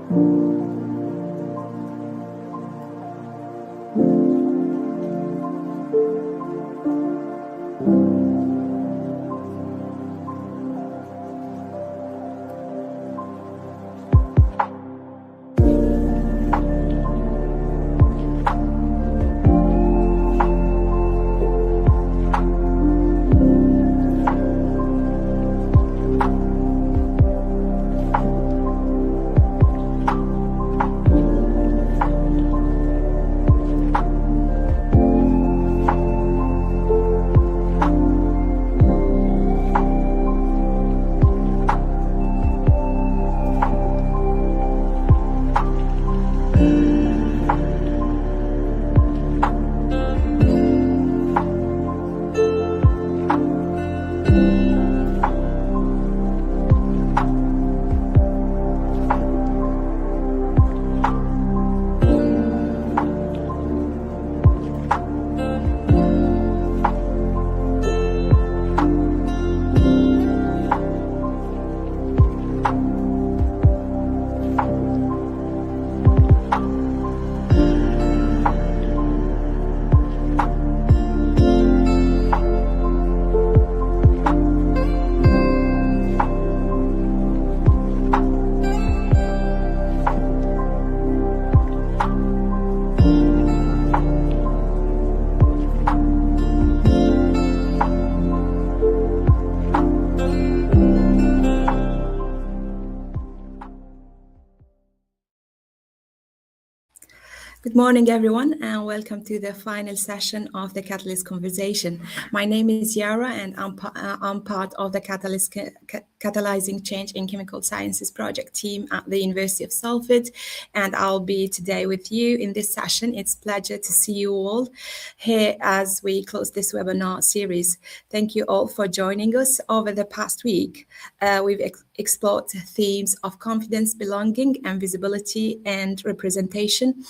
Good morning, everyone, and welcome to the final session of the Catalyst Conversation. My name is Yara, and I'm part of the Catalysing Change in Chemical Sciences project team at the University of Salford, and I'll be today with you in this session. It's a pleasure to see you all here as we close this webinar series. Thank you all for joining us over the past week. We've explored themes of confidence, belonging, and visibility and representation.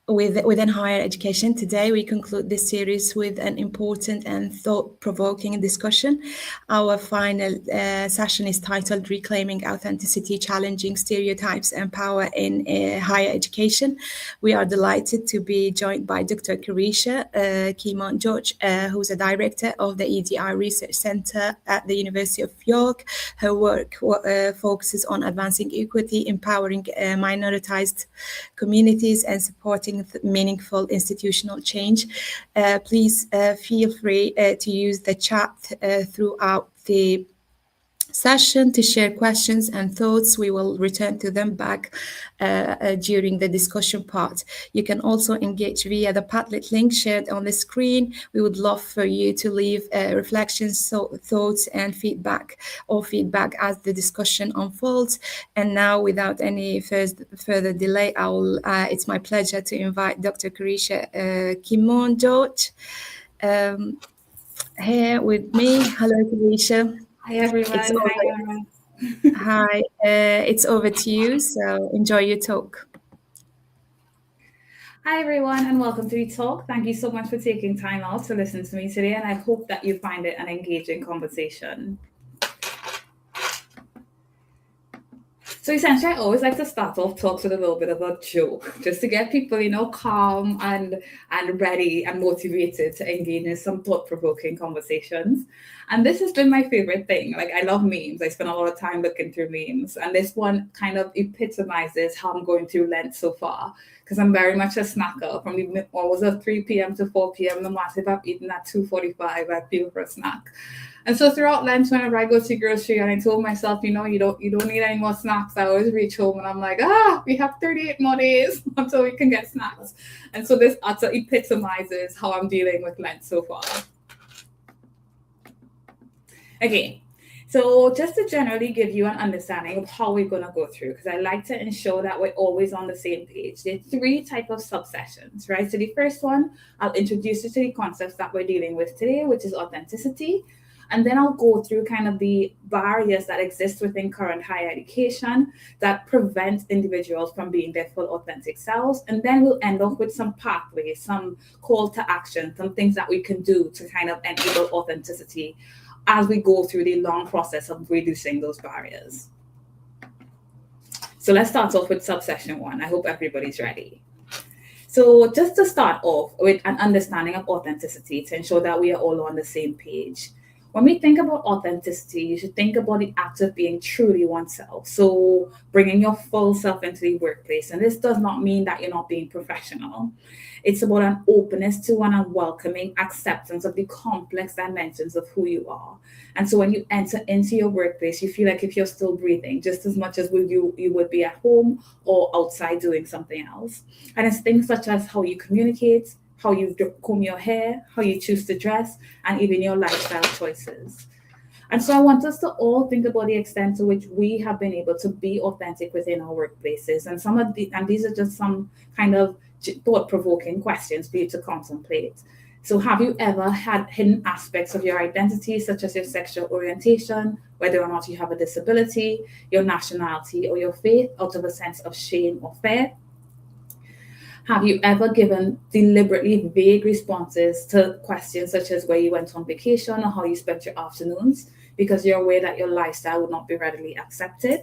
Within higher education. Today, we conclude this series with an important and thought-provoking discussion. Our final session is titled Reclaiming Authenticity, Challenging Stereotypes and Power in Higher Education. We are delighted to be joined by Dr. Karisha Kimone George, who's a director of the EDI Research Centre at the University of York. Her work focuses on advancing equity, empowering minoritised communities and supporting meaningful institutional change. Please feel free to use the chat throughout the session to share questions and thoughts. We will return to them back during the discussion part. You can also engage via the Padlet link shared on the screen. We would love for you to leave reflections, thoughts and feedback as the discussion unfolds. And now, without any further delay, it's my pleasure to invite Dr. Karisha Kimone George here with me. Hello, Karisha. Hi, everyone. Hi, it's over to you, so enjoy your talk. Hi, everyone, and welcome to the talk. Thank you so much for taking time out to listen to me today, and I hope that you find it an engaging conversation. So essentially, I always like to start off talks with a little bit of a joke, just to get people, calm and ready and motivated to engage in some thought-provoking conversations. And this has been my favorite thing. Like, I love memes. I spend a lot of time looking through memes. And this one kind of epitomizes how I'm going through Lent so far, because I'm very much a snacker. From the hours of 3 p.m. to 4 p.m, no matter if I've eaten at 2:45, I feel for a snack. And so throughout Lent, whenever I go to grocery, and I told myself, you don't need any more snacks, I always reach home and I'm like, we have 38 more days until we can get snacks. And so this utter epitomizes how I'm dealing with Lent so far. Okay, so just to generally give you an understanding of how we're going to go through, because I like to ensure that we're always on the same page. There are 3 types of subsessions, right? So the first one, I'll introduce you to the concepts that we're dealing with today, which is authenticity. And then I'll go through kind of the barriers that exist within current higher education that prevent individuals from being their full authentic selves. And then we'll end off with some pathways, some call to action, some things that we can do to kind of enable authenticity as we go through the long process of reducing those barriers. So let's start off with subsection 1. I hope everybody's ready. So just to start off with an understanding of authenticity to ensure that we are all on the same page. When we think about authenticity, you should think about the act of being truly oneself. So bringing your full self into the workplace. And this does not mean that you're not being professional. It's about an openness to and a welcoming acceptance of the complex dimensions of who you are. And so when you enter into your workplace, you feel like if you're still breathing just as much as you would be at home or outside doing something else. And it's things such as how you communicate, how you comb your hair, how you choose to dress, and even your lifestyle choices. And so I want us to all think about the extent to which we have been able to be authentic within our workplaces. And these are just some kind of thought-provoking questions for you to contemplate. So have you ever had hidden aspects of your identity, such as your sexual orientation, whether or not you have a disability, your nationality, or your faith, out of a sense of shame or fear? Have you ever given deliberately vague responses to questions such as where you went on vacation or how you spent your afternoons because you're aware that your lifestyle would not be readily accepted?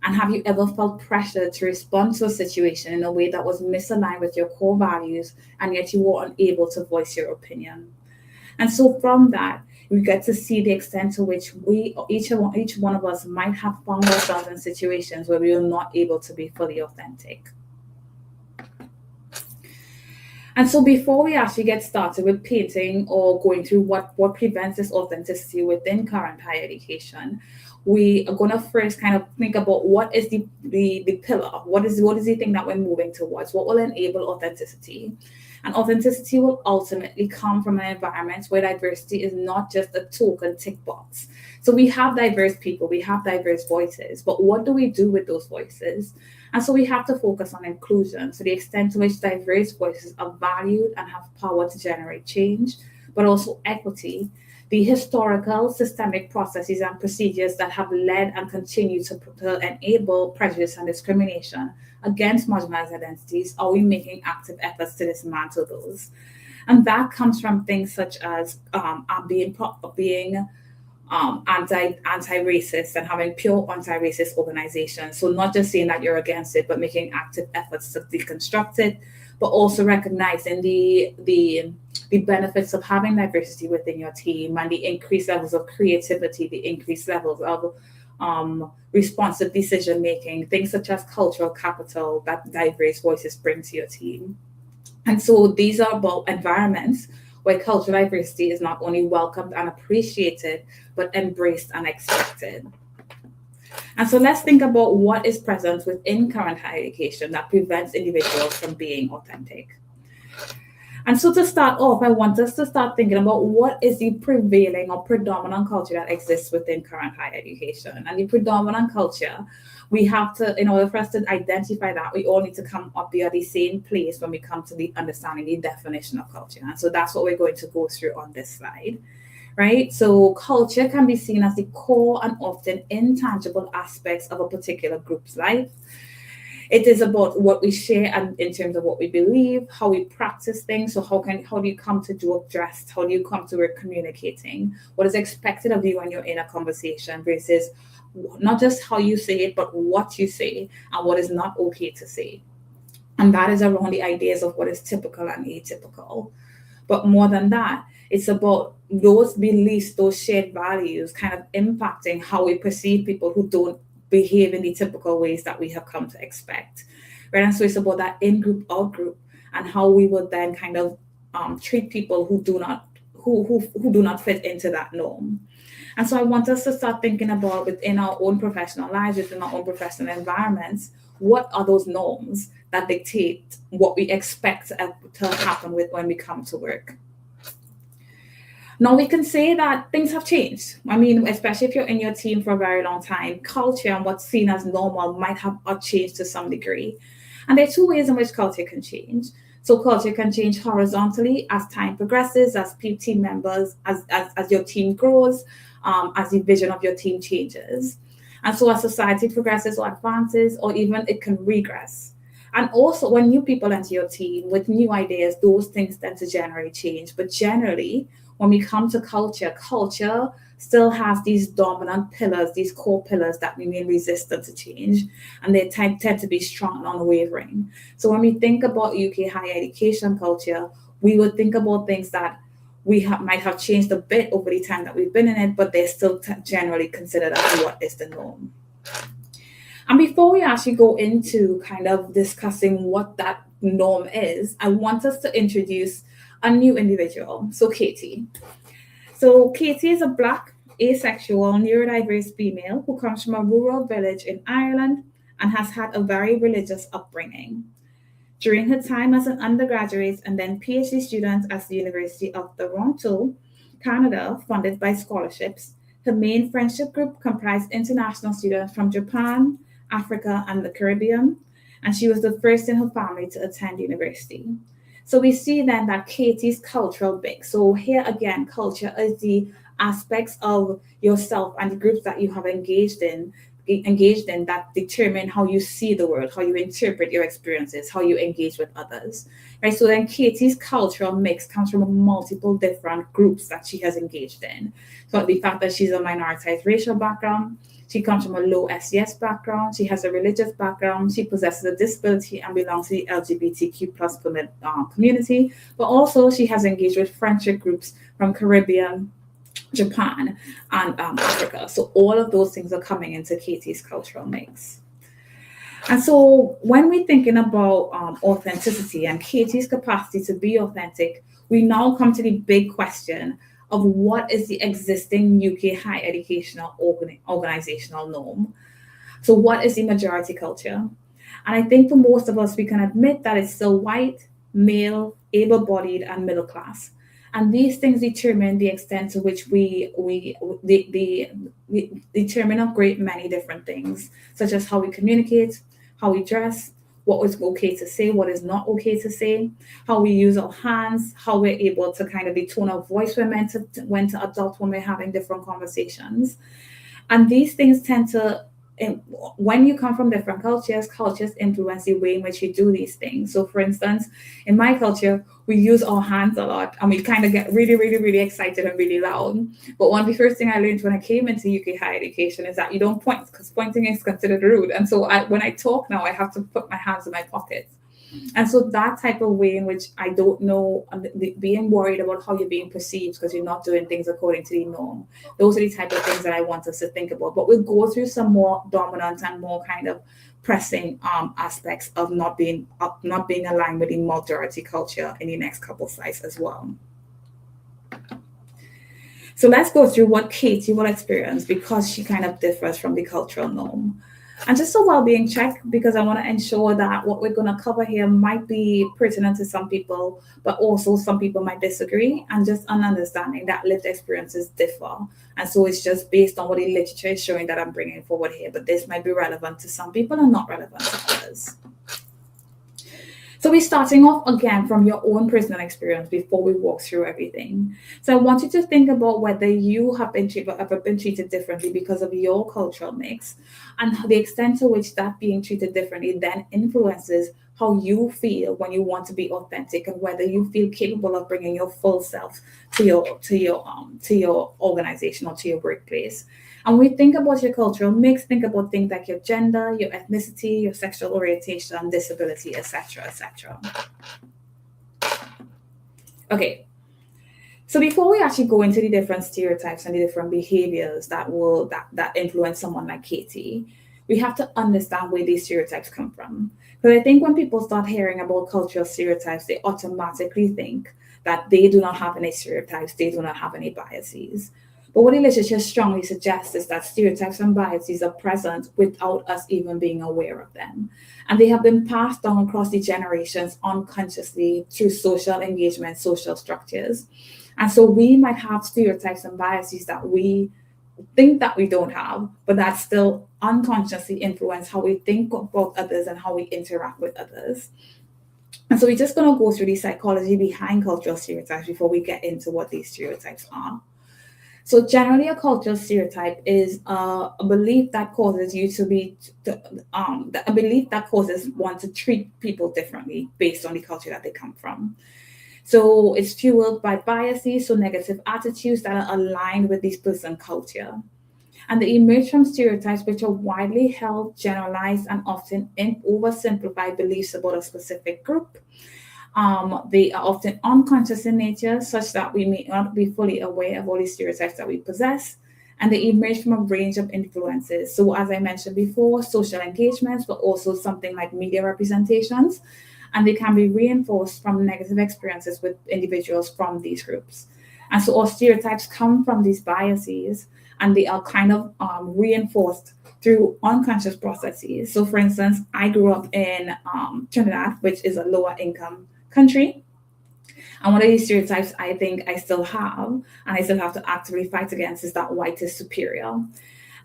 And have you ever felt pressure to respond to a situation in a way that was misaligned with your core values, and yet you were unable to voice your opinion? And so from that, we get to see the extent to which each one of us might have found ourselves in situations where we were not able to be fully authentic. And so before we actually get started with painting or going through what prevents this authenticity within current higher education, we are going to first kind of think about what is the pillar, what is the thing that we're moving towards, what will enable authenticity. And authenticity will ultimately come from an environment where diversity is not just a token tick box. So we have diverse people, we have diverse voices, but what do we do with those voices? And so we have to focus on inclusion, to the extent to which diverse voices are valued and have power to generate change, but also equity, the historical systemic processes and procedures that have led and continue to enable prejudice and discrimination against marginalized identities. Are we making active efforts to dismantle those? And that comes from things such as being anti-racist and having pure anti-racist organizations. So not just saying that you're against it, but making active efforts to deconstruct it, but also recognizing the benefits of having diversity within your team and the increased levels of creativity, the increased levels of responsive decision making, things such as cultural capital that diverse voices bring to your team. And so these are about environments where cultural diversity is not only welcomed and appreciated, but embraced and expected. And so let's think about what is present within current higher education that prevents individuals from being authentic. And so to start off, I want us to start thinking about what is the prevailing or predominant culture that exists within current higher education. And the predominant culture, we have to, in order for us to identify that, we all need to come up here at the same place when we come to the understanding the definition of culture. And so that's what we're going to go through on this slide, right? So culture can be seen as the core and often intangible aspects of a particular group's life. It is about what we share and in terms of what we believe, how we practice things. So how do you come to do dressed? How do you come to work communicating? What is expected of you when you're in a conversation versus not just how you say it, but what you say and what is not okay to say. And that is around the ideas of what is typical and atypical. But more than that, it's about those beliefs, those shared values kind of impacting how we perceive people who don't behave in the typical ways that we have come to expect, right? And so it's about that in-group, out-group, and how we would then kind of treat people who do not fit into that norm. And so I want us to start thinking about within our own professional lives, within our own professional environments, what are those norms that dictate what we expect to happen with when we come to work. Now we can say that things have changed. I mean, especially if you're in your team for a very long time, culture and what's seen as normal might have changed to some degree. And there are two ways in which culture can change. So culture can change horizontally as time progresses, as team members, as your team grows, as the vision of your team changes. And so as society progresses or advances, or even it can regress. And also when new people enter your team with new ideas, those things tend to generate change. But generally, when we come to culture, culture still has these dominant pillars, these core pillars that remain resistant to change, and they tend to be strong and unwavering. So when we think about UK higher education culture, we would think about things that might have changed a bit over the time that we've been in it, but they're still generally considered as what is the norm. And before we actually go into kind of discussing what that norm is, I want us to introduce a new individual. So Katie. So Katie is a Black, asexual, neurodiverse female who comes from a rural village in Ireland and has had a very religious upbringing. During her time as an undergraduate and then PhD student at the University of Toronto, Canada, funded by scholarships, her main friendship group comprised international students from Japan, Africa, and the Caribbean, and she was the first in her family to attend university. So we see then that Katie's cultural mix. So here again, culture is the aspects of yourself and the groups that you have engaged in that determine how you see the world, how you interpret your experiences, how you engage with others. Right. So then Katie's cultural mix comes from multiple different groups that she has engaged in. So the fact that she's a minoritized racial background, she comes from a low SES background, she has a religious background, she possesses a disability and belongs to the LGBTQ plus community, but also she has engaged with friendship groups from Caribbean, Japan, and Africa. So all of those things are coming into Katie's cultural mix. And so when we're thinking about authenticity and Katie's capacity to be authentic, we now come to the big question of what is the existing UK higher educational organizational norm. So what is the majority culture? And I think for most of us, we can admit that it's still white, male, able-bodied, and middle class. And these things determine the extent to which we determine a great many different things, such as how we communicate, how we dress, what is okay to say, what is not okay to say, how we use our hands, how we're able to kind of tone our voice when to adult when we're having different conversations. And these things tend to, when you come from different cultures influence the way in which you do these things. So for instance, in my culture, we use our hands a lot and we kind of get really, really, really excited and really loud. But one of the first things I learned when I came into UK higher education is that you don't point, because pointing is considered rude. And so when I talk now, I have to put my hands in my pockets. And so that type of way in which I don't know, being worried about how you're being perceived because you're not doing things according to the norm. Those are the type of things that I want us to think about. But we'll go through some more dominant and more kind of pressing aspects of not being aligned with the majority culture in the next couple slides as well. So let's go through what Katie will experience because she kind of differs from the cultural norm. And just a well-being check, because I want to ensure that what we're going to cover here might be pertinent to some people, but also some people might disagree, and just an understanding that lived experiences differ. And so it's just based on what the literature is showing that I'm bringing forward here, but this might be relevant to some people and not relevant to others. So we're starting off again from your own personal experience before we walk through everything. So I want you to think about whether you have ever been treated differently because of your cultural mix, and the extent to which that being treated differently then influences how you feel when you want to be authentic, and whether you feel capable of bringing your full self to your organization or to your workplace. And when we think about your cultural mix, think about things like your gender, your ethnicity, your sexual orientation, disability, etc., etc. Okay. So before we actually go into the different stereotypes and the different behaviors that influence someone like Katie, we have to understand where these stereotypes come from. Because I think when people start hearing about cultural stereotypes, they automatically think that they do not have any stereotypes, they do not have any biases. But what the literature strongly suggests is that stereotypes and biases are present without us even being aware of them. And they have been passed down across the generations unconsciously through social engagement, social structures. And so we might have stereotypes and biases that we think that we don't have, but that still unconsciously influence how we think about others and how we interact with others. And so we're just going to go through the psychology behind cultural stereotypes before we get into what these stereotypes are. So generally, a cultural stereotype is a belief that causes one to treat people differently based on the culture that they come from. So it's fueled by biases, so negative attitudes that are aligned with this person culture. And they emerge from stereotypes which are widely held, generalized, and often oversimplified beliefs about a specific group. They are often unconscious in nature, such that we may not be fully aware of all these stereotypes that we possess. And they emerge from a range of influences. So, as I mentioned before, social engagements, but also something like media representations. And they can be reinforced from negative experiences with individuals from these groups. And so, all stereotypes come from these biases, and they are kind of reinforced through unconscious processes. So, for instance, I grew up in Trinidad, which is a lower income country. And one of these stereotypes I think I still have, and I still have to actively fight against, is that white is superior.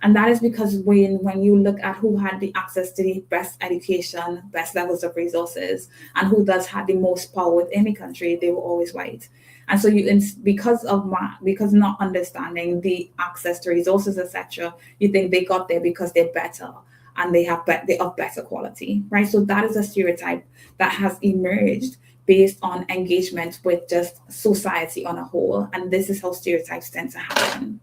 And that is because when you look at who had the access to the best education, best levels of resources, and who does have the most power within the country, they were always white. And so because not understanding the access to resources, etc., you think they got there because they're better and they are better quality, right? So that is a stereotype that has emerged based on engagement with just society on a whole. And this is how stereotypes tend to happen.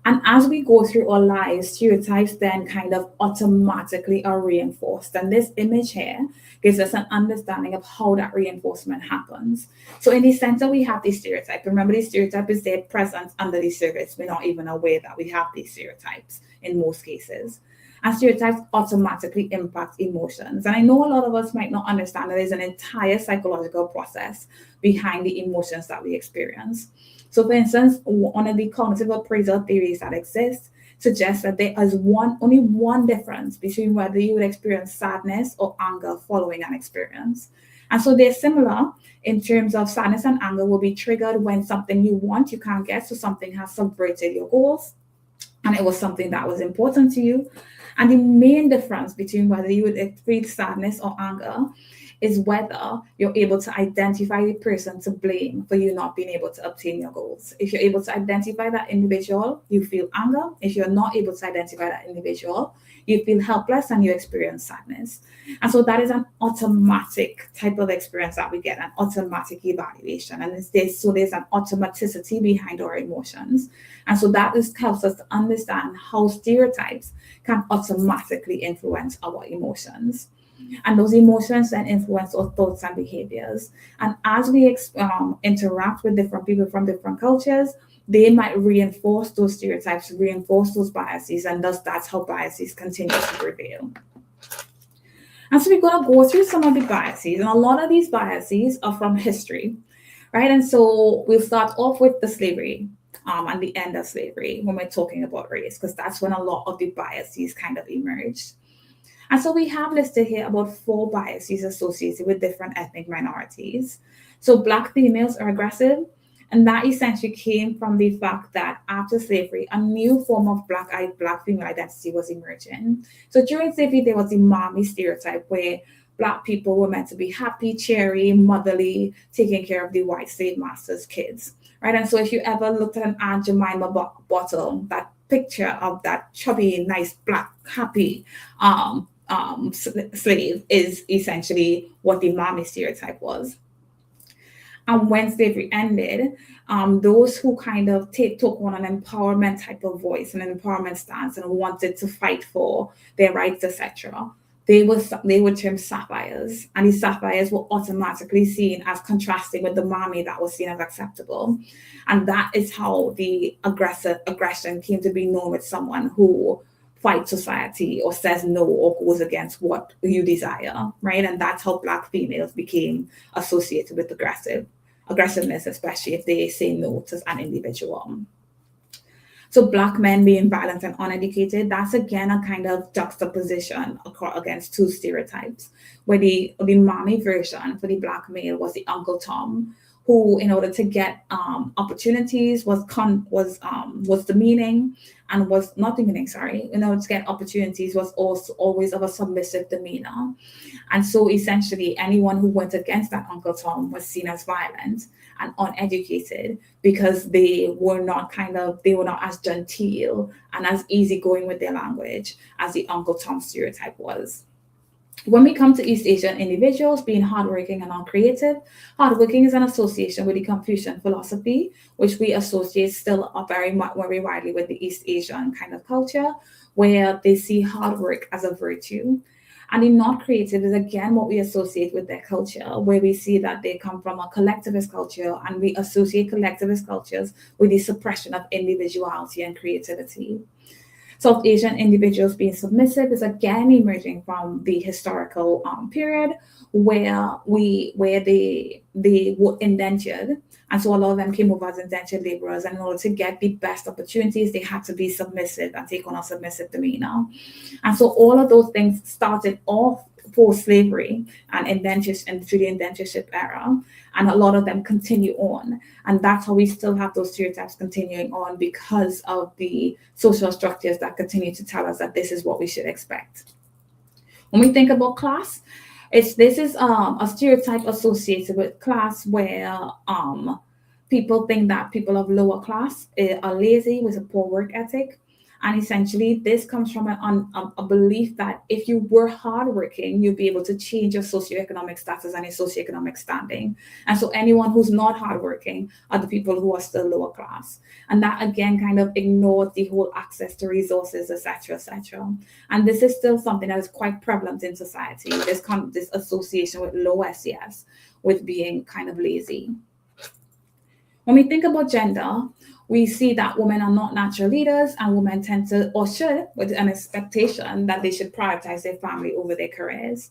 And as we go through our lives, stereotypes then kind of automatically are reinforced. And this image here gives us an understanding of how that reinforcement happens. So in the center, we have the stereotype. Remember, the stereotype is there present under the surface. We're not even aware that we have these stereotypes in most cases. And stereotypes automatically impact emotions. And I know a lot of us might not understand that there's an entire psychological process behind the emotions that we experience. So, for instance, one of the cognitive appraisal theories that exist suggests that there is only one difference between whether you would experience sadness or anger following an experience. And so they're similar in terms of sadness and anger will be triggered when something you want you can't get, so something has subverted your goals, and it was something that was important to you. And the main difference between whether you would experience sadness or anger is whether you're able to identify the person to blame for you not being able to obtain your goals. If you're able to identify that individual, you feel anger. If you're not able to identify that individual, you feel helpless and you experience sadness. And so that is an automatic type of experience that we get, an automatic evaluation. And there's an automaticity behind our emotions. And so that helps us to understand how stereotypes can automatically influence our emotions. And those emotions then influence our thoughts and behaviors. And as we interact with different people from different cultures, they might reinforce those stereotypes, reinforce those biases, and thus that's how biases continue to prevail. And so we're going to go through some of the biases, and a lot of these biases are from history, right? And so we'll start off with the slavery and the end of slavery when we're talking about race, because that's when a lot of the biases kind of emerged. And so we have listed here about 4 biases associated with different ethnic minorities. So Black females are aggressive, and that essentially came from the fact that after slavery, a new form of Black female identity was emerging. So during slavery, there was the mommy stereotype where Black people were meant to be happy, cheery, motherly, taking care of the white slave masters' kids, right? And so if you ever looked at an Aunt Jemima bottle, that picture of that chubby, nice, Black, happy slave is essentially what the mommy stereotype was. And when slavery ended, those who kind of took on an empowerment type of voice, an empowerment stance, and wanted to fight for their rights, etc., they were termed sapphires, and these sapphires were automatically seen as contrasting with the mommy that was seen as acceptable. And that is how the aggression came to be known with someone who fights society or says no or goes against what you desire, right? And that's how Black females became associated with aggressiveness, especially if they say no to an individual. So Black men being violent and uneducated, that's again a kind of juxtaposition against 2 stereotypes, where the mommy version for the Black male was the Uncle Tom, who, in order to get opportunities, was demeaning, and was not demeaning, sorry, in order to get opportunities was also always of a submissive demeanor. And so essentially anyone who went against that Uncle Tom was seen as violent and uneducated because they were not as genteel and as easygoing with their language as the Uncle Tom stereotype was. When we come to East Asian individuals being hardworking and non-creative, hardworking is an association with the Confucian philosophy, which we associate still very widely with the East Asian kind of culture, where they see hard work as a virtue. And the non-creative is again what we associate with their culture, where we see that they come from a collectivist culture, and we associate collectivist cultures with the suppression of individuality and creativity. South Asian individuals being submissive is again emerging from the historical period where they were indentured, and so a lot of them came over as indentured laborers. And in order to get the best opportunities, they had to be submissive and take on a submissive demeanor. And so all of those things started off post-slavery and through the indentureship era, and a lot of them continue on. And that's how we still have those stereotypes continuing on, because of the social structures that continue to tell us that this is what we should expect. When we think about class, this is a stereotype associated with class where people think that people of lower class are lazy with a poor work ethic. And essentially, this comes from a belief that if you were hardworking, you'd be able to change your socioeconomic status and your socioeconomic standing. And so anyone who's not hardworking are the people who are still lower class. And that, again, kind of ignores the whole access to resources, etc., etc. And this is still something that is quite prevalent in society, this association with low SES, with being kind of lazy. When we think about gender, we see that women are not natural leaders, and women tend to, or should, with an expectation that they should prioritize their family over their careers.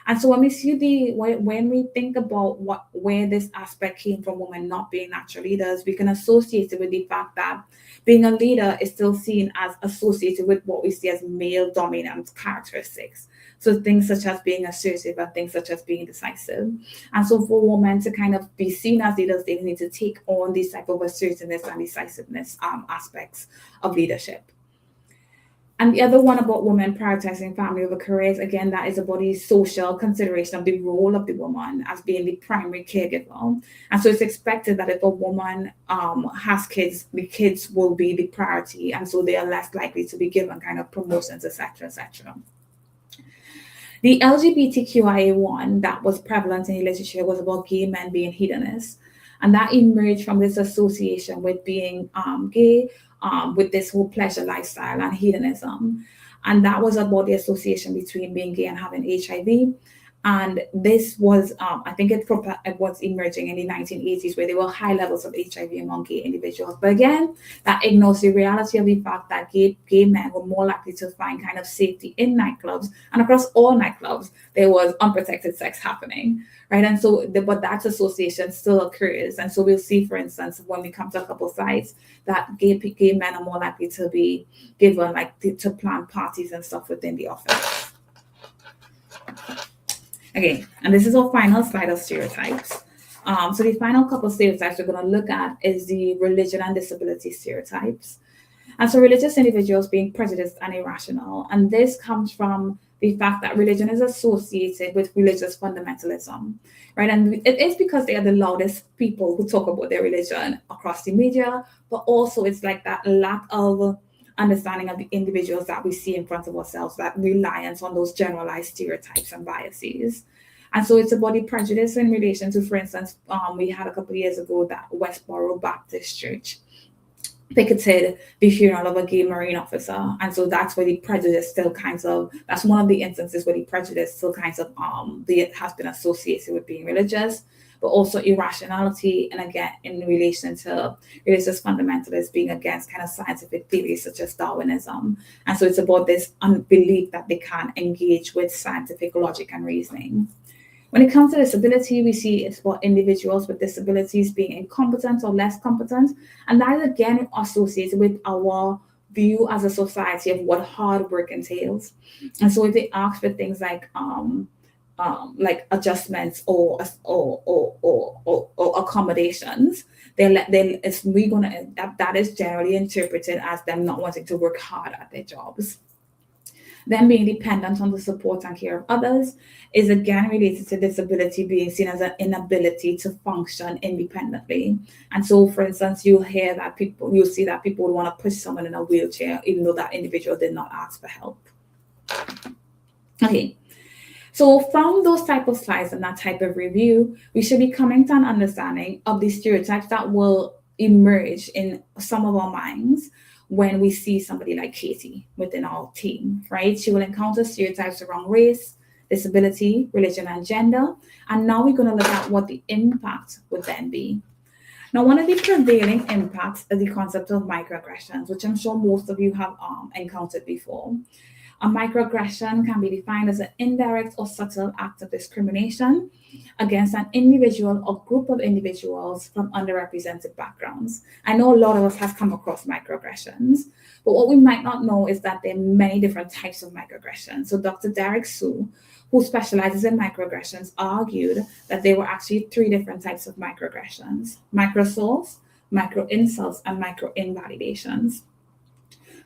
And so when we think about where this aspect came from, women not being natural leaders, we can associate it with the fact that being a leader is still seen as associated with what we see as male dominant characteristics. So things such as being assertive and things such as being decisive. And so for women to kind of be seen as leaders, they need to take on these type of assertiveness and decisiveness aspects of leadership. And the other one about women prioritizing family over careers, again, that is about the social consideration of the role of the woman as being the primary caregiver. And so it's expected that if a woman has kids, the kids will be the priority. And so they are less likely to be given kind of promotions, etc., etc. The LGBTQIA1 that was prevalent in the literature was about gay men being hedonists. And that emerged from this association with being gay, with this whole pleasure lifestyle and hedonism. And that was about the association between being gay and having HIV. And this was, I think it was emerging in the 1980s, where there were high levels of HIV among gay individuals. But again, that ignores the reality of the fact that gay men were more likely to find kind of safety in nightclubs. And across all nightclubs, there was unprotected sex happening, right? And so, but that association still occurs. And so we'll see, for instance, when we come to a couple sites, that gay men are more likely to be given, like, to plan parties and stuff within the office. Okay, and this is our final slide of stereotypes. So the final couple of stereotypes we're going to look at is the religion and disability stereotypes. And so religious individuals being prejudiced and irrational. And this comes from the fact that religion is associated with religious fundamentalism, right? And it is because they are the loudest people who talk about their religion across the media, but also it's like that lack of understanding of the individuals that we see in front of ourselves, that reliance on those generalized stereotypes and biases. And so it's about the prejudice in relation to, for instance, we had a couple of years ago that Westboro Baptist Church picketed the funeral of a gay Marine officer. And so that's where the prejudice still kinds of, that's one of the instances where the prejudice still kinds of has been associated with being religious, but also irrationality, and again, in relation to religious fundamentalists being against kind of scientific theories such as Darwinism. And so it's about this unbelief that they can't engage with scientific logic and reasoning. When it comes to disability, we see it's about individuals with disabilities being incompetent or less competent. And that is again associated with our view as a society of what hard work entails. And so if they ask for things like adjustments or accommodations, that is generally interpreted as them not wanting to work hard at their jobs. Them being dependent on the support and care of others is again related to disability being seen as an inability to function independently. And so, for instance, you'll see that people would want to push someone in a wheelchair, even though that individual did not ask for help. Okay. So from those type of slides and that type of review, we should be coming to an understanding of the stereotypes that will emerge in some of our minds when we see somebody like Katie within our team, right? She will encounter stereotypes around race, disability, religion, and gender. And now we're going to look at what the impact would then be. Now, one of the prevailing impacts is the concept of microaggressions, which I'm sure most of you have encountered before. A microaggression can be defined as an indirect or subtle act of discrimination against an individual or group of individuals from underrepresented backgrounds. I know a lot of us have come across microaggressions, but what we might not know is that there are many different types of microaggressions. So Dr. Derek Sue, who specializes in microaggressions, argued that there were actually 3 different types of microaggressions: microassaults, micro-insults, and micro-invalidations.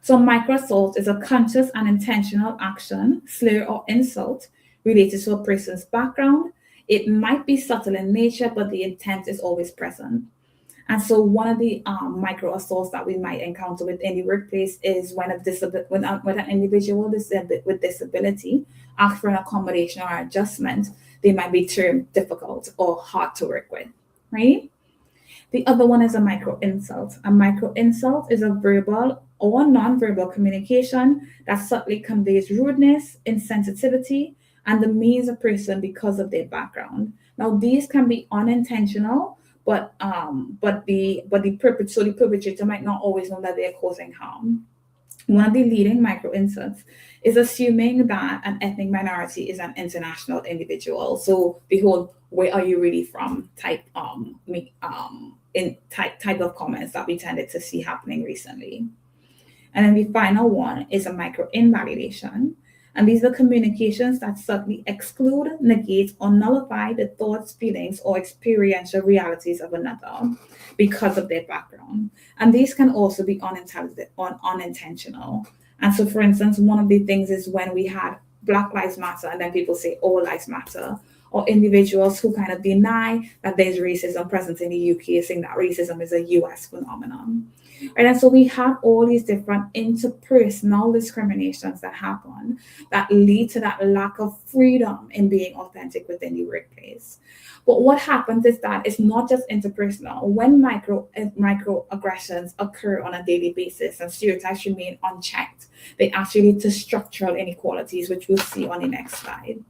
So microassault is a conscious and intentional action, slur, or insult related to a person's background. It might be subtle in nature, but the intent is always present. And so one of the micro assaults that we might encounter within the workplace is when an individual with disability asks for an accommodation or adjustment, they might be termed difficult or hard to work with, right? The other one is a micro insult. A micro insult is a verbal or non-verbal communication that subtly conveys rudeness, insensitivity, and demeans a person because of their background. Now, these can be unintentional, but the perpetrator might not always know that they're causing harm. One of the leading micro insults is assuming that an ethnic minority is an international individual. So the whole "where are you really from" type of comments that we tended to see happening recently. And then the final one is a micro invalidation. And these are communications that subtly exclude, negate, or nullify the thoughts, feelings, or experiential realities of another because of their background. And these can also be unintentional. And so, for instance, one of the things is when we had Black Lives Matter, and then people say all lives matter, or individuals who kind of deny that there's racism present in the UK, saying that racism is a US phenomenon. Right, and so we have all these different interpersonal discriminations that happen that lead to that lack of freedom in being authentic within the workplace. But what happens is that it's not just interpersonal. When microaggressions occur on a daily basis and stereotypes remain unchecked, they actually lead to structural inequalities, which we'll see on the next slide.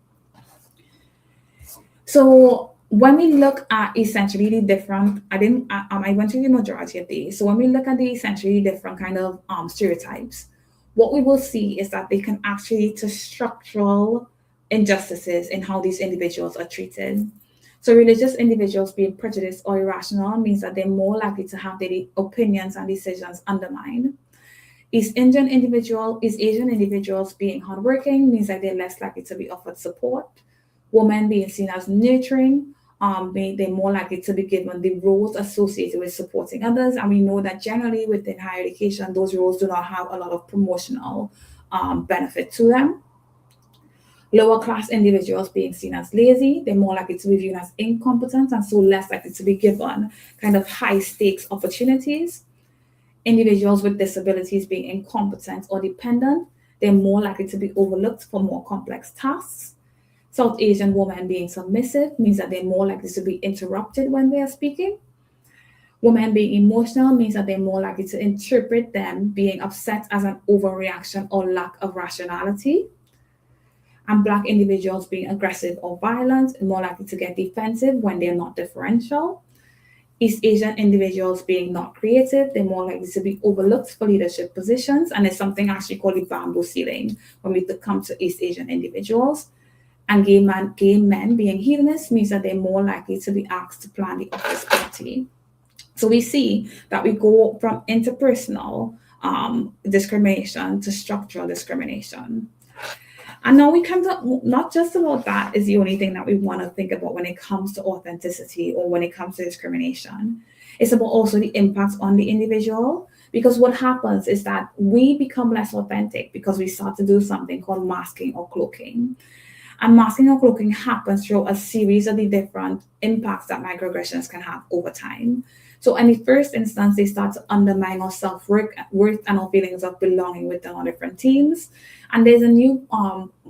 So when we look at essentially the different, I went through the majority of these. So when we look at the essentially different kind of stereotypes, what we will see is that they can actually lead to structural injustices in how these individuals are treated. So religious individuals being prejudiced or irrational means that they're more likely to have their opinions and decisions undermined. East Asian individuals being hardworking means that they're less likely to be offered support. Women being seen as nurturing, they're more likely to be given the roles associated with supporting others. And we know that generally within higher education, those roles do not have a lot of promotional benefit to them. Lower class individuals being seen as lazy, they're more likely to be viewed as incompetent and so less likely to be given kind of high stakes opportunities. Individuals with disabilities being incompetent or dependent, they're more likely to be overlooked for more complex tasks. South Asian women being submissive means that they're more likely to be interrupted when they are speaking. Women being emotional means that they're more likely to interpret them being upset as an overreaction or lack of rationality. And Black individuals being aggressive or violent are more likely to get defensive when they're not differential. East Asian individuals being not creative, they're more likely to be overlooked for leadership positions. And there's something actually called the bamboo ceiling when we come to East Asian individuals. And gay men being hedonists means that they're more likely to be asked to plan the office party. So we see that we go from interpersonal discrimination to structural discrimination. And now we come to not just about that is the only thing that we want to think about when it comes to authenticity or when it comes to discrimination. It's about also the impact on the individual, because what happens is that we become less authentic because we start to do something called masking or cloaking. And masking or cloaking happens through a series of the different impacts that microaggressions can have over time. So in the first instance, they start to undermine our self-worth and our feelings of belonging within our different teams. And there's a new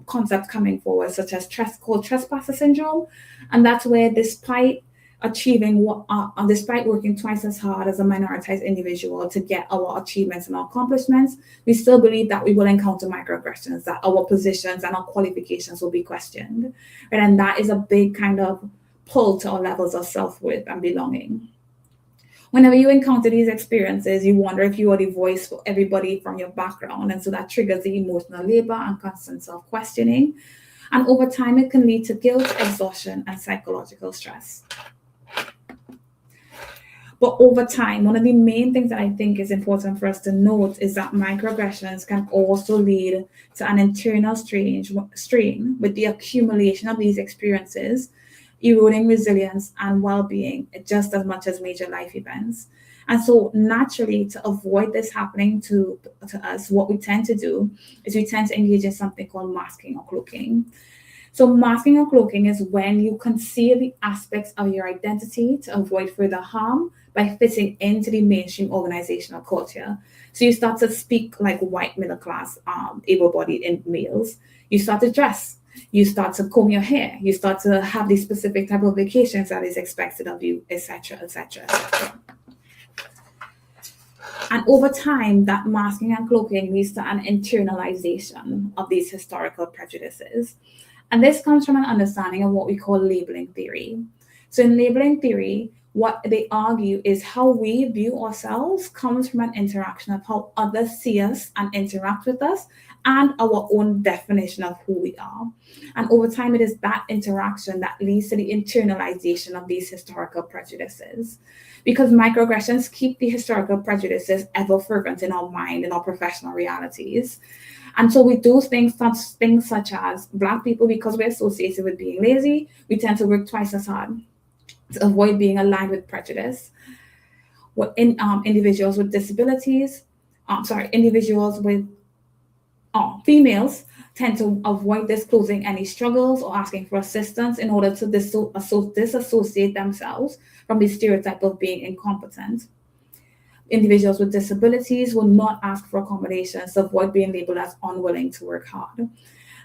concept coming forward, such as called trespasser syndrome. And that's where despite working twice as hard as a minoritized individual to get our achievements and our accomplishments, we still believe that we will encounter microaggressions, that our positions and our qualifications will be questioned. Right? And that is a big kind of pull to our levels of self-worth and belonging. Whenever you encounter these experiences, you wonder if you are the voice for everybody from your background. And so that triggers the emotional labor and constant self-questioning. And over time, it can lead to guilt, exhaustion, and psychological stress. But over time, one of the main things that I think is important for us to note is that microaggressions can also lead to an internal strain with the accumulation of these experiences, eroding resilience and well-being just as much as major life events. And so naturally, to avoid this happening to us, what we tend to do is we tend to engage in something called masking or cloaking. So masking or cloaking is when you conceal the aspects of your identity to avoid further harm by fitting into the mainstream organizational culture. So you start to speak like white middle class, able-bodied males. You start to dress. You start to comb your hair. You start to have these specific type of vacations that is expected of you, etc., etc., etc. And over time, that masking and cloaking leads to an internalization of these historical prejudices. And this comes from an understanding of what we call labeling theory. So in labeling theory, what they argue is how we view ourselves comes from an interaction of how others see us and interact with us and our own definition of who we are. And over time, it is that interaction that leads to the internalization of these historical prejudices. Because microaggressions keep the historical prejudices ever fervent in our mind, in our professional realities. And so we do things such as Black people, because we're associated with being lazy, we tend to work twice as hard to avoid being aligned with prejudice. Individuals with disabilities, females tend to avoid disclosing any struggles or asking for assistance in order to disassociate themselves from the stereotype of being incompetent. Individuals with disabilities will not ask for accommodations to avoid being labeled as unwilling to work hard.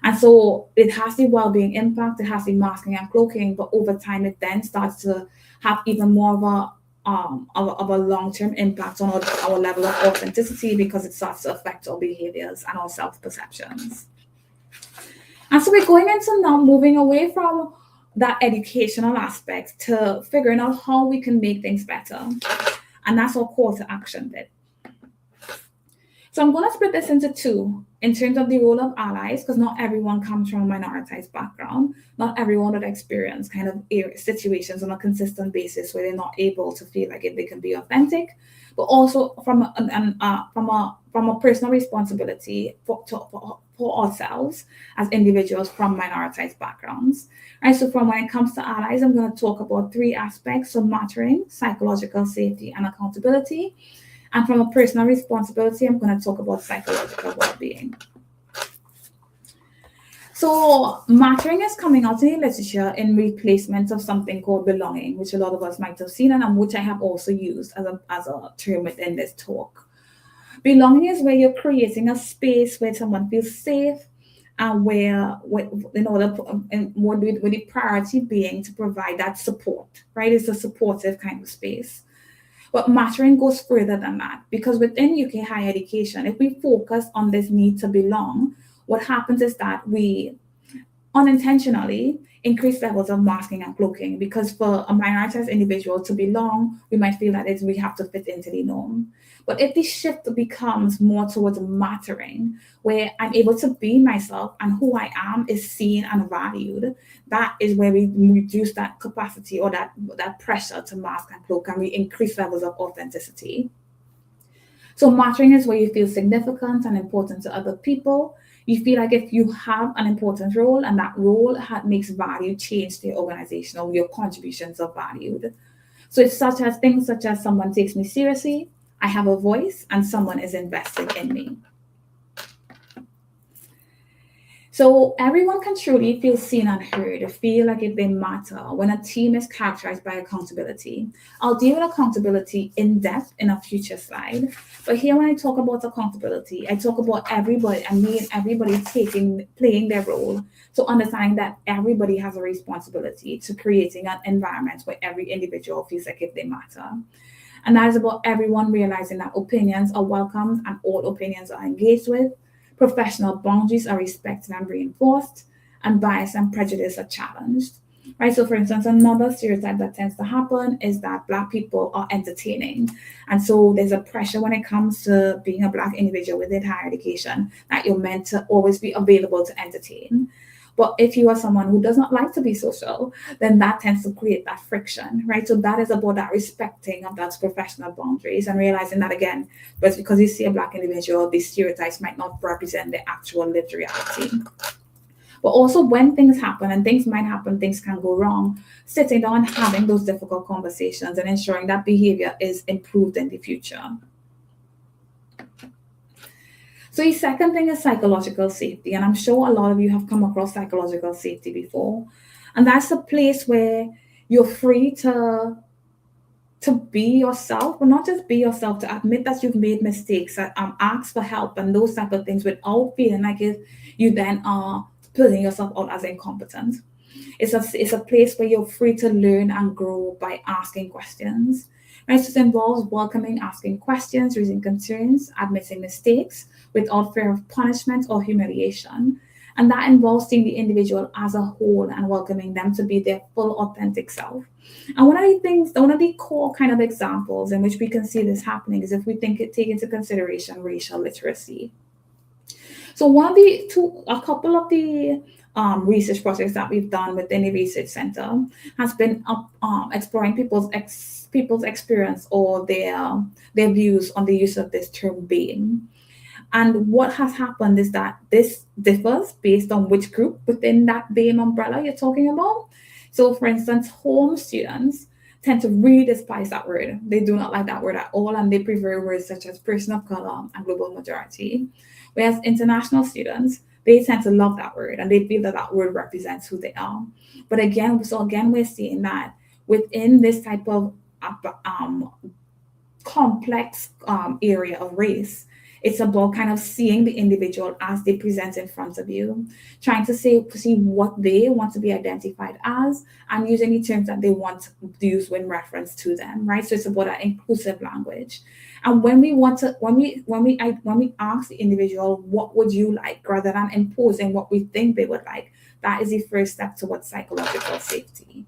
And so it has the well-being impact, it has the masking and cloaking, but over time it then starts to have even more of a long-term impact on our level of authenticity, because it starts to affect our behaviors and our self-perceptions. And so we're going into now moving away from that educational aspect to figuring out how we can make things better. And that's our call to action bit. So I'm going to split this into two in terms of the role of allies, because not everyone comes from a minoritized background. Not everyone would experience kind of situations on a consistent basis where they're not able to feel like they can be authentic, but also from a personal responsibility for ourselves as individuals from minoritized backgrounds. Right, so from when it comes to allies, I'm going to talk about three aspects: so mattering, psychological safety, and accountability. And from a personal responsibility, I'm going to talk about psychological well-being. So mattering is coming out in the literature in replacement of something called belonging, which a lot of us might have seen, and which I have also used as a term within this talk. Belonging is where you're creating a space where someone feels safe, and with the priority being to provide that support, right? It's a supportive kind of space. But mattering goes further than that, because within UK higher education, if we focus on this need to belong, what happens is that we unintentionally increase levels of masking and cloaking, because for a minoritized individual to belong, we might feel that we have to fit into the norm. But if the shift becomes more towards mattering, where I'm able to be myself and who I am is seen and valued, that is where we reduce that capacity or that pressure to mask and cloak, and we increase levels of authenticity. So mattering is where you feel significant and important to other people. You feel like if you have an important role and that role makes value change to your organization, or your contributions are valued. So it's things such as someone takes me seriously, I have a voice, and someone is invested in me. So everyone can truly feel seen and heard, feel like if they matter when a team is characterized by accountability. I'll deal with accountability in depth in a future slide. But here when I talk about accountability, I talk about everybody, I mean everybody playing their role. So understanding that everybody has a responsibility to creating an environment where every individual feels like if they matter. And that is about everyone realizing that opinions are welcomed and all opinions are engaged with. Professional boundaries are respected and reinforced, and bias and prejudice are challenged. Right. So, for instance, another stereotype that tends to happen is that Black people are entertaining. And so there's a pressure when it comes to being a Black individual within higher education that you're meant to always be available to entertain. But if you are someone who does not like to be social, then that tends to create that friction, right? So that is about that respecting of those professional boundaries and realizing that, again, but because you see a Black individual, these stereotypes might not represent the actual lived reality. But also when things happen, and things might happen, things can go wrong, sitting down and having those difficult conversations and ensuring that behavior is improved in the future. So the second thing is psychological safety. And I'm sure a lot of you have come across psychological safety before. And that's a place where you're free to be yourself, but not just be yourself, to admit that you've made mistakes, ask for help and those type of things without feeling like you then are putting yourself out as incompetent. It's a place where you're free to learn and grow by asking questions. Right? So it involves welcoming, asking questions, raising concerns, admitting mistakes without fear of punishment or humiliation. And that involves seeing the individual as a whole and welcoming them to be their full authentic self. And one of the core kind of examples in which we can see this happening is if we take into consideration racial literacy. So a couple of the research projects that we've done within the research center has been exploring people's experience or their views on the use of this term BAME. And what has happened is that this differs based on which group within that BAME umbrella you're talking about. So, for instance, home students tend to really despise that word. They do not like that word at all, and they prefer words such as person of color and global majority. Whereas international students, they tend to love that word and they feel that that word represents who they are. But again, we're seeing that within this type of complex area of race, it's about kind of seeing the individual as they present in front of you, trying to see what they want to be identified as, and using the terms that they want to use when reference to them, right? So it's about that inclusive language. And when we ask the individual, what would you like, rather than imposing what we think they would like, that is the first step towards psychological safety.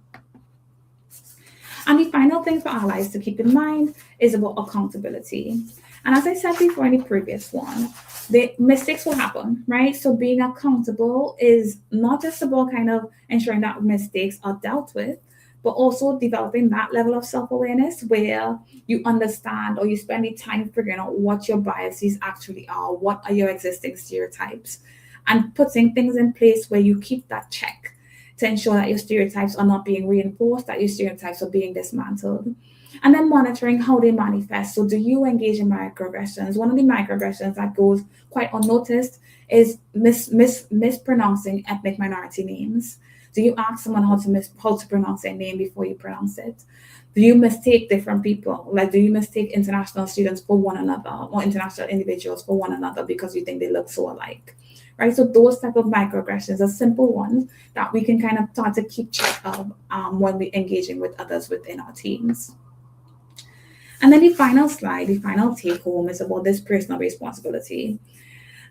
And the final thing for allies to keep in mind is about accountability. And as I said before in the previous one, the mistakes will happen, right? So being accountable is not just about kind of ensuring that mistakes are dealt with, but also developing that level of self-awareness where you understand or you spend the time figuring out what your biases actually are, what are your existing stereotypes, and putting things in place where you keep that check to ensure that your stereotypes are not being reinforced, that your stereotypes are being dismantled. And then monitoring how they manifest. So do you engage in microaggressions? One of the microaggressions that goes quite unnoticed is mispronouncing ethnic minority names. Do you ask someone how to pronounce their name before you pronounce it? Do you mistake different people? Like, do you mistake international students for one another or international individuals for one another because you think they look so alike? Right, so those type of microaggressions are simple ones that we can kind of start to keep track of when we're engaging with others within our teams. And then the final slide, the final take home is about this personal responsibility.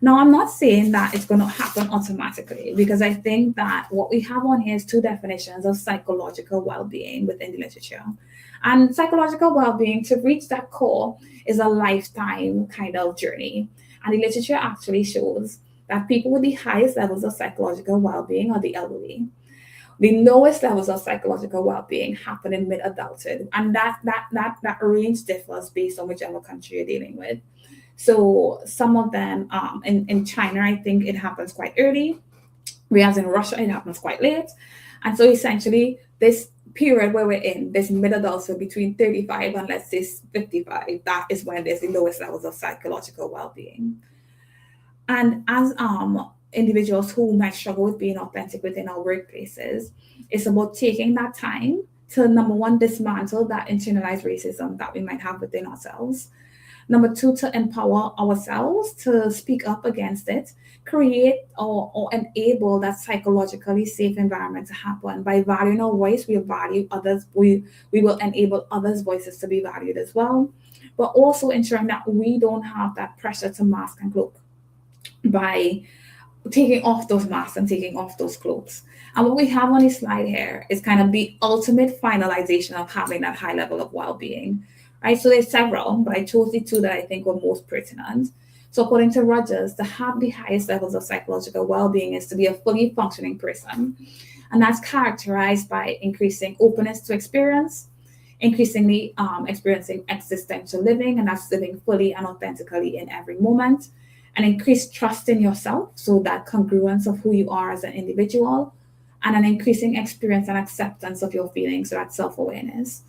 Now, I'm not saying that it's going to happen automatically, because I think that what we have on here is two definitions of psychological well-being within the literature. And psychological well-being, to reach that core, is a lifetime kind of journey. And the literature actually shows that people with the highest levels of psychological well-being are the elderly. The lowest levels of psychological well-being happen in mid-adulthood, and that range differs based on whichever country you're dealing with. So some of them, in China, I think it happens quite early, whereas in Russia, it happens quite late. And so essentially, this period where we're in, this mid-adulthood between 35 and let's say 55, that is when there's the lowest levels of psychological well-being. And as individuals who might struggle with being authentic within our workplaces, it's about taking that time to, number one, dismantle that internalized racism that we might have within ourselves. Number two, to empower ourselves to speak up against it, create or enable that psychologically safe environment to happen. By valuing our voice, we value others, we will enable others' voices to be valued as well. But also ensuring that we don't have that pressure to mask and cloak by taking off those masks and taking off those clothes. And what we have on this slide here is kind of the ultimate finalization of having that high level of well-being, right? So there's several, but I chose the two that I think were most pertinent. So according to Rogers, to have the highest levels of psychological well-being is to be a fully functioning person. And that's characterized by increasing openness to experience, increasingly experiencing existential living, and that's living fully and authentically in every moment, and increased trust in yourself, so that congruence of who you are as an individual, and an increasing experience and acceptance of your feelings, so that self-awareness.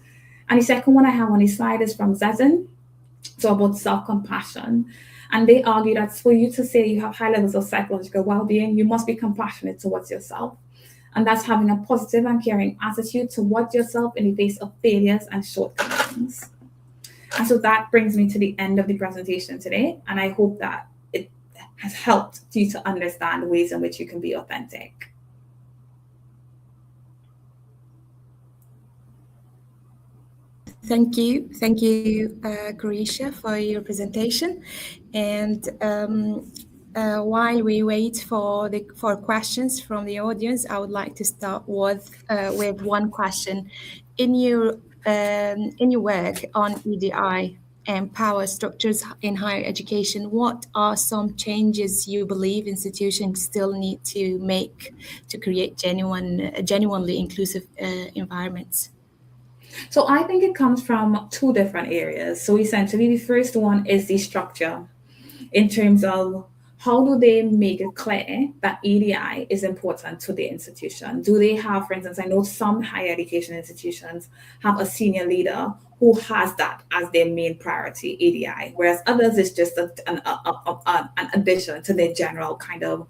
And the second one I have on this slide is from Zezin, so about self-compassion. And they argue that for you to say you have high levels of psychological well-being, you must be compassionate towards yourself. And that's having a positive and caring attitude towards yourself in the face of failures and shortcomings. And so that brings me to the end of the presentation today. And I hope that it has helped you to understand ways in which you can be authentic. Thank you, Karisha, for your presentation. And while we wait for questions from the audience, I would like to start with one question. In your work on EDI and power structures in higher education, what are some changes you believe institutions still need to make to create genuinely inclusive environments? So I think it comes from two different areas. So essentially, the first one is the structure in terms of how do they make it clear that EDI is important to the institution? Do they have, for instance, I know some higher education institutions have a senior leader who has that as their main priority, EDI, whereas others is just an addition to their general kind of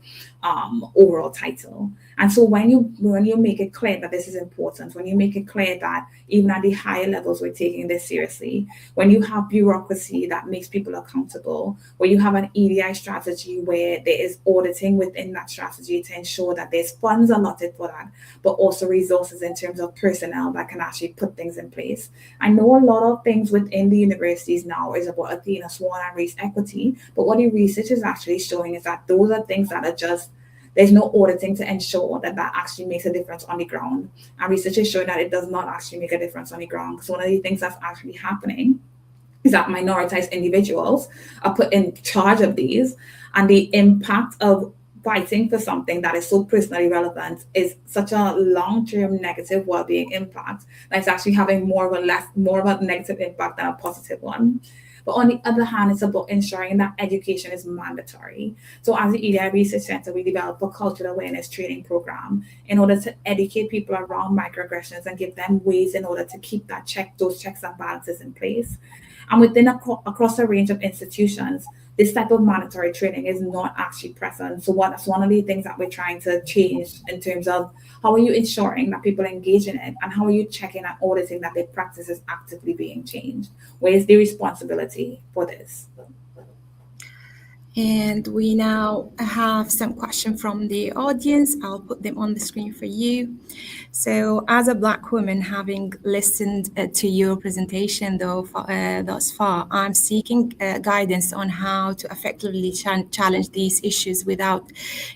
overall title. And so when you make it clear that this is important, when you make it clear that even at the higher levels we're taking this seriously, when you have bureaucracy that makes people accountable, when you have an EDI strategy where there is auditing within that strategy to ensure that there's funds allotted for that, but also resources in terms of personnel that can actually put things in place. I know a lot of things within the universities now is about Athena Swan and race equity, but what the research is actually showing is that those are things that are just, there's no auditing to ensure that that actually makes a difference on the ground. And research is showing that it does not actually make a difference on the ground. So one of the things that's actually happening is that minoritized individuals are put in charge of these, and the impact of fighting for something that is so personally relevant is such a long-term negative well-being impact that it's actually having more of a negative impact than a positive one. But on the other hand, it's about ensuring that education is mandatory. So as the EDI Research Centre, we developed a cultural awareness training program in order to educate people around microaggressions and give them ways in order to keep those checks and balances in place. And within across a range of institutions, this type of mandatory training is not actually present. So that's one of the things that we're trying to change in terms of how are you ensuring that people engage in it, and how are you checking and auditing that their practice is actively being changed? Where is the responsibility for this? And we now have some questions from the audience. I'll put them on the screen for you. So as a Black woman, having listened to your presentation thus far, I'm seeking guidance on how to effectively challenge these issues without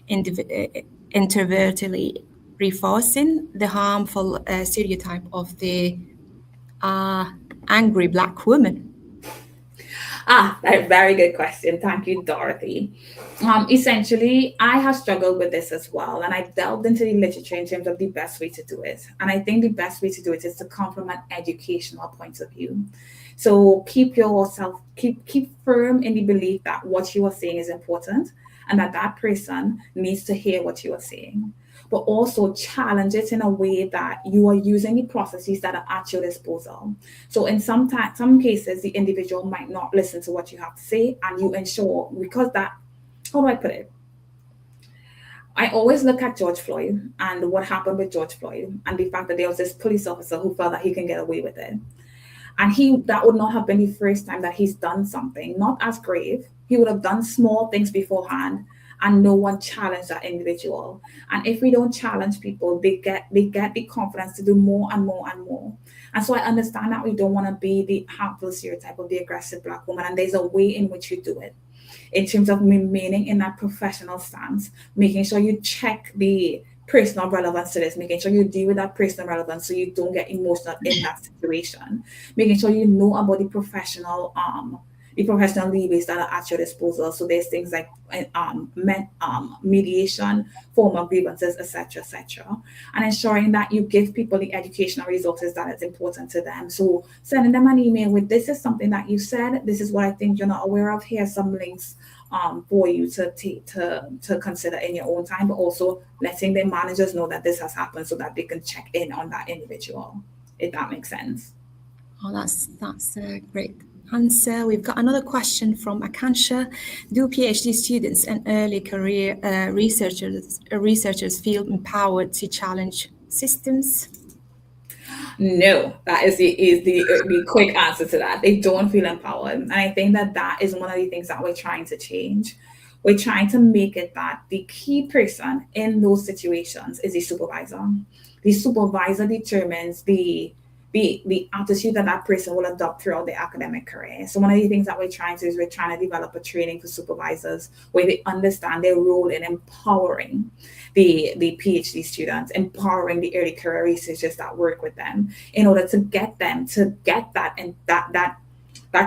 inadvertently reinforcing the harmful stereotype of the angry Black woman. Very good question. Thank you, Dorothy. Essentially, I have struggled with this as well, and I've delved into the literature in terms of the best way to do it. And I think the best way to do it is to come from an educational point of view. So keep firm in the belief that what you are saying is important, and that person needs to hear what you are saying. But also challenge it in a way that you are using the processes that are at your disposal. So in some cases, the individual might not listen to what you have to say, and you ensure, because that, how do I put it? I always look at George Floyd and what happened with George Floyd and the fact that there was this police officer who felt that he can get away with it. And that would not have been the first time that he's done something, not as grave. He would have done small things beforehand and no one challenged that individual. And if we don't challenge people, they get the confidence to do more and more and more. And so I understand that we don't want to be the harmful stereotype of the aggressive Black woman, and there's a way in which you do it in terms of remaining in that professional stance, making sure you check the personal relevance to this, making sure you deal with that personal relevance so you don't get emotional in that situation, making sure you know about the professional leeways that are at your disposal. So there's things like mediation, formal grievances, etc., etc., and ensuring that you give people the educational resources that is important to them. So sending them an email with, this is something that you said, this is what I think you're not aware of, here's some links for you to consider in your own time, but also letting their managers know that this has happened so that they can check in on that individual, if that makes sense. Oh, that's a great answer. We've got another question from Akansha. Do PhD students and early career researchers feel empowered to challenge systems? No, that is the quick answer to that. They don't feel empowered. And I think that is one of the things that we're trying to change. We're trying to make it that the key person in those situations is the supervisor. The supervisor determines the attitude that person will adopt throughout their academic career. So one of the things that we're trying to do is we're trying to develop a training for supervisors where they understand their role in empowering the PhD students, empowering the early career researchers that work with them in order to get them to get that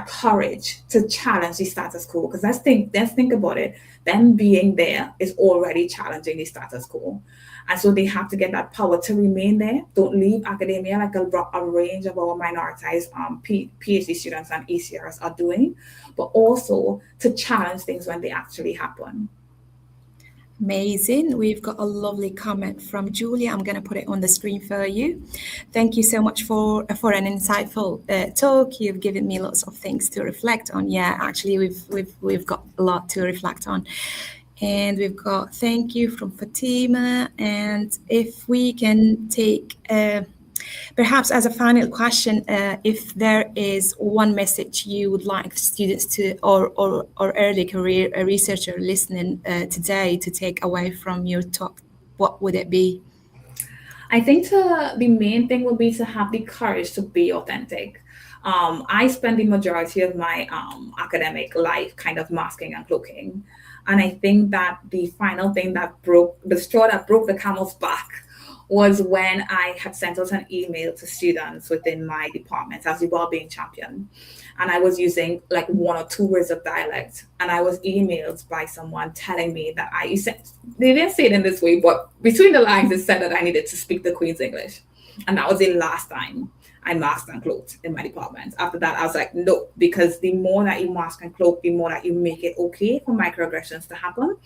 courage to challenge the status quo. Because let's think about it. Them being there is already challenging the status quo. And so they have to get that power to remain there. Don't leave academia like a range of our minoritized PhD students and ECRs are doing, but also to challenge things when they actually happen. Amazing. We've got a lovely comment from Julia. I'm going to put it on the screen for you. Thank you so much for an insightful talk. You've given me lots of things to reflect on. Yeah, actually, we've got a lot to reflect on. And we've got thank you from Fatima. And if we can take perhaps as a final question, if there is one message you would like students to or early career researcher listening today to take away from your talk, what would it be? I think the main thing would be to have the courage to be authentic. I spend the majority of my academic life kind of masking and cloaking. And I think that the final thing that broke the straw that broke the camel's back was when I had sent out an email to students within my department as the well-being champion. And I was using like 1 or 2 words of dialect. And I was emailed by someone telling me that they didn't say it in this way, but between the lines, it said that I needed to speak the Queen's English. And that was the last time I masked and cloaked in my department. After that, I was like, no, because the more that you mask and cloak, the more that you make it okay for microaggressions to happen,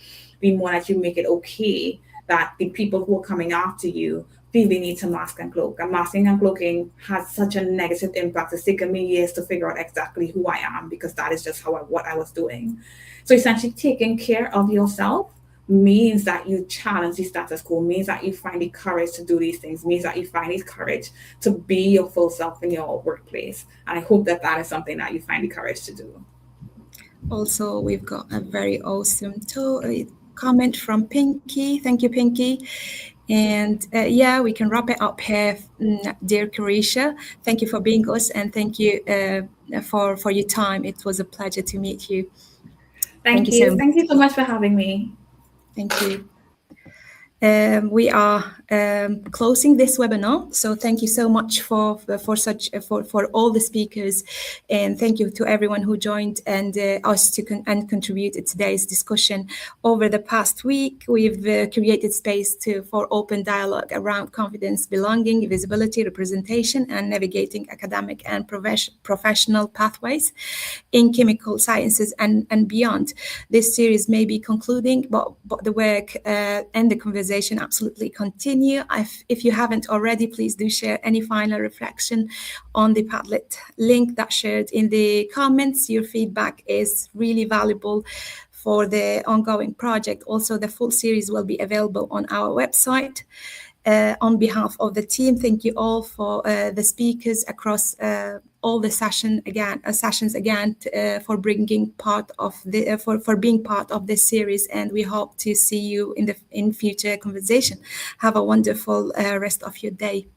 the more that you make it okay that the people who are coming after you feel they need to mask and cloak. And masking and cloaking has such a negative impact. It's taken me years to figure out exactly who I am because that is just what I was doing. So essentially taking care of yourself means that you challenge the status quo, means that you find the courage to do these things, means that you find the courage to be your full self in your workplace. And I hope that is something that you find the courage to do. Also, we've got a very awesome comment from Pinky. Thank you, Pinky. And yeah, we can wrap it up here. Dear Karisha, thank you for being us and thank you for your time. It was a pleasure to meet you. Thank you. Thank you so much for having me. Thank you. We are closing this webinar. So thank you so much for all the speakers, and thank you to everyone who joined and us to contributed today's discussion. Over the past week, we've created space for open dialogue around confidence, belonging, visibility, representation, and navigating academic and professional pathways in chemical sciences and beyond. This series may be concluding, but the work and the conversation absolutely continue. If you haven't already, please do share any final reflection on the Padlet link that shared in the comments. Your feedback is really valuable for the ongoing project. Also, the full series will be available on our website. On behalf of the team, thank you all for the speakers across all the sessions again for bringing part of the for being part of this series, and we hope to see you in future conversation. Have a wonderful rest of your day.